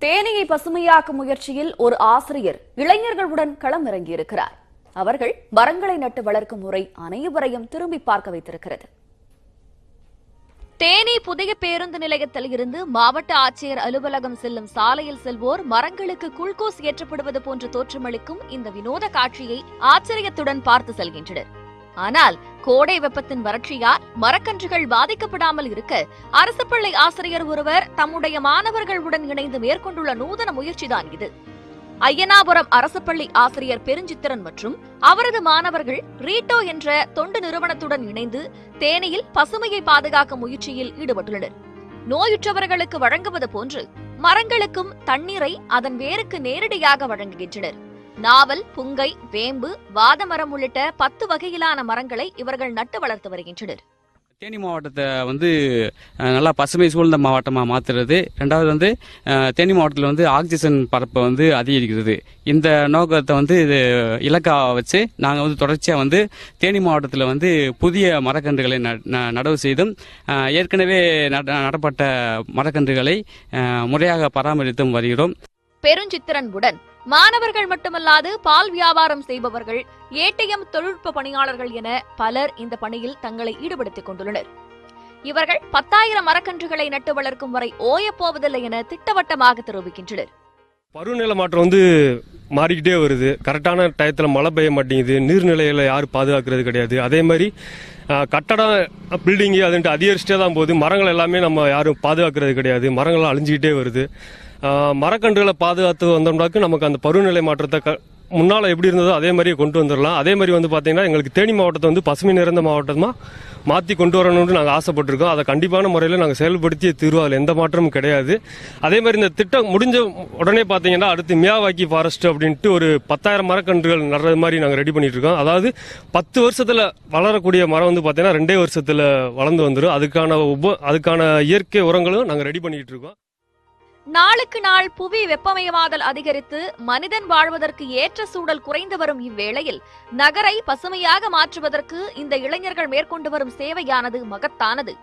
தேனியை பசுமையாக்கும் முயற்சியில் ஒரு ஆசிரியர் இளைஞர்களுடன் களம் இறங்கியிருக்கிறார். அவர்கள் மரங்களை நட்டு வளர்க்கும் முறை அனைவரையும் திரும்பி பார்க்க வைத்திருக்கிறது. தேனி புதிய பேருந்து நிலையத்தில் இருந்து மாவட்ட ஆட்சியர் அலுவலகம் செல்லும் சாலையில் செல்வோர் மரங்களுக்கு குளுக்கோஸ் ஏற்றப்படுவது போன்ற தோற்றமளிக்கும் இந்த வினோத காட்சியை ஆச்சரியத்துடன் பார்த்து செல்கின்றனர். ஆனால் கோடை வெப்பத்தின் வறட்சியால் மரக்கன்றுகள் பாதிக்கப்படாமல் இருக்க அரசு பள்ளி ஆசிரியர் ஒருவர் தம்முடைய மாணவர்களுடன் இணைந்து மேற்கொண்டுள்ள நூதன முயற்சிதான் இது. ஐயனாபுரம் அரசு பள்ளி ஆசிரியர் பெருஞ்சித்திரன் மற்றும் அவரது மாணவர்கள் ரீட்டோ என்ற தொண்டு நிறுவனத்துடன் இணைந்து தேனியில் பசுமையை பாதுகாக்கும் முயற்சியில் ஈடுபட்டுள்ளனர். நோயுற்றவர்களுக்கு வழங்குவது போன்று மரங்களுக்கும் தண்ணீரை அதன் வேருக்கு நேரடியாக வழங்குகின்றனர். நாவல், புங்கை, வேம்பு, வாதமரம் உள்ளிட்ட 10 வகையிலான மரங்களை இவர்கள் நட்டு வளர்த்து வருகின்றனர். தேனி மாவட்டத்தை நல்லா பசுமை சூழ்ந்த மாவட்டமாக மாற்றுறது. ரெண்டாவது தேனி மாவட்டத்தில் ஆக்சிஜன் பரப்பை அதிகரிக்கிறது. இந்த நோக்கத்தை இது இலக்காக வச்சு நாங்கள் தொடர்ச்சியாக தேனி மாவட்டத்தில் புதிய மரக்கன்றுகளை நடவு செய்தும் ஏற்கனவே நடப்பட்ட மரக்கன்றுகளை முறையாக பராமரித்தும் வருகிறோம். பெருஞ்சித்திரனுடன் மாணவர்கள் மட்டுமல்லாது பால் வியாபாரம் செய்பவர்கள், ஏடிஎம் தொழில்நுட்ப பணியாளர்கள் என பலர் இந்த பணியில் தங்களை ஈடுபடுத்திக் கொண்டுள்ளனர். இவர்கள் 10,000 மரக்கன்றுகளை நட்டு வளர்க்கும் வரை ஓயப்போவதில்லை என திட்டவட்டமாக தெரிவிக்கின்றனர். பருவநிலை மாற்றம் மாறிக்கிட்டே வருது. கரெக்டான டயத்தில் மழை பெய்ய மாட்டேங்குது. நீர்நிலைகளை யாரும் பாதுகாக்கிறது கிடையாது. அதே மாதிரி கட்டடம் பில்டிங்கு அதுன்ட்டு அதிகரிச்சுட்டே தான் போகுது. மரங்கள் எல்லாமே நம்ம யாரும் பாதுகாக்கிறது கிடையாது. மரங்கள்லாம் அழிஞ்சிக்கிட்டே வருது. மரக்கன்றுகளை பாதுகாத்து வந்தோம்னாக்கு நமக்கு அந்த பருவநிலை மாற்றத்தை முன்னால் எப்படி இருந்ததோ அதே மாதிரியே கொண்டு வந்துடலாம். அதே மாதிரி பார்த்தீங்கன்னா எங்களுக்கு தேனி மாவட்டத்தை பசுமை நிறைந்த மாவட்டமாக மாற்றி கொண்டு வரணும்னு நாங்கள் ஆசைப்பட்டிருக்கோம். அதை கண்டிப்பான முறையில் நாங்கள் செயல்படுத்திய தீர்வு, அதில் எந்த மாற்றமும் கிடையாது. அதே மாதிரி இந்த திட்டம் முடிஞ்ச உடனே பார்த்தீங்கன்னா அடுத்து மியாவாக்கி ஃபாரஸ்ட் அப்படின்ட்டு ஒரு 10,000 மரக்கன்றுகள் நடுறது மாதிரி நாங்கள் ரெடி பண்ணிட்டு இருக்கோம். அதாவது 10 வருஷத்தில் வளரக்கூடிய மரம் பார்த்தீங்கன்னா 2 வருஷத்தில் வளர்ந்து வந்துடும். அதுக்கான இயற்கை உரங்களும் நாங்கள் ரெடி பண்ணிட்டு இருக்கோம். நாளுக்கு நாள் புவி வெப்பமயமாதல் அதிகரித்து மனிதன் வாழ்வதற்கு ஏற்ற சூழல் குறைந்து வரும் இவ்வேளையில் நகரை பசுமையாக மாற்றுவதற்கு இந்த இளைஞர்கள் மேற்கொண்டு வரும் சேவையானது மகத்தானது.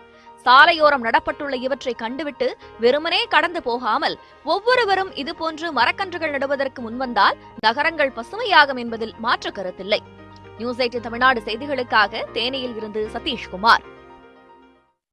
சாலையோரம் நடப்பட்டுள்ள இவற்றை கண்டுவிட்டு வெறுமனே கடந்து போகாமல் ஒவ்வொருவரும் இதுபோன்று மரக்கன்றுகள் நடுவதற்கு முன்வந்தால் நகரங்கள் பசுமையாகும் என்பதில் மாற்று கருத்தில்லை. நியூஸ் 8 தமிழ்நாடு செய்திகளுக்காக தேனியில் இருந்து சதீஷ்குமார்.